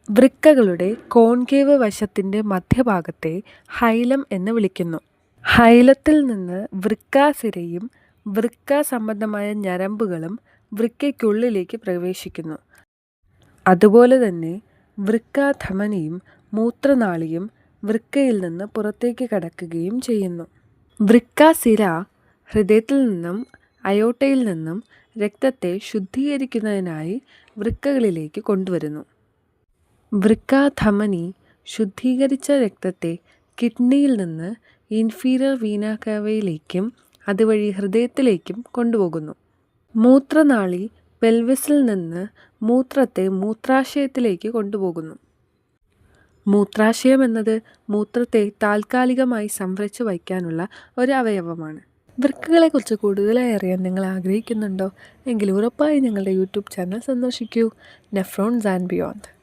വൃക്കകളുടെ concave വശത്തിൻ്റെ മധ്യഭാഗത്തെ ഹൈലം എന്ന് വിളിക്കുന്നു. ഹൈലത്തിൽ നിന്ന് വൃക്കാസിരയും വൃക്ക-സംബന്ധമായ ഞരമ്പുകളും വൃക്കയ്ക്കുള്ളിലേക്ക് പ്രവേശിക്കുന്നു. അതുപോലെ തന്നെ വൃക്കാധമനിയും മൂത്രനാളിയും വൃക്കയിൽ നിന്ന് പുറത്തേക്ക് കടക്കുകയും ചെയ്യുന്നു. വൃക്കാസിര ഹൃദയത്തിൽ നിന്നും അയോർട്ടയിൽ നിന്നും രക്തത്തെ ശുദ്ധീകരിക്കുന്നതിനായി വൃക്കകളിലേക്ക് കൊണ്ടുവരുന്നു. വൃക്കാധമനി ശുദ്ധീകരിച്ച രക്തത്തെ കിഡ്നിയിൽ നിന്ന് ഇൻഫീരിയർ വീന കാവയിലേക്കും അതുവഴി ഹൃദയത്തിലേക്കും കൊണ്ടുപോകുന്നു. മൂത്രനാളി പെൽവിസിൽ നിന്ന് മൂത്രത്തെ മൂത്രാശയത്തിലേക്ക് കൊണ്ടുപോകുന്നു. മൂത്രാശയം എന്നത് മൂത്രത്തെ താൽക്കാലികമായി സംഭരിച്ചു വയ്ക്കാനുള്ള ഒരു അവയവമാണ്. വൃക്കകളെക്കുറിച്ച് കൂടുതലായി അറിയാൻ നിങ്ങൾ ആഗ്രഹിക്കുന്നുണ്ടോ? എങ്കിൽ ഉറപ്പായി ഞങ്ങളുടെ യൂട്യൂബ് ചാനൽ സന്ദർശിക്കൂ. Nephrons and beyond.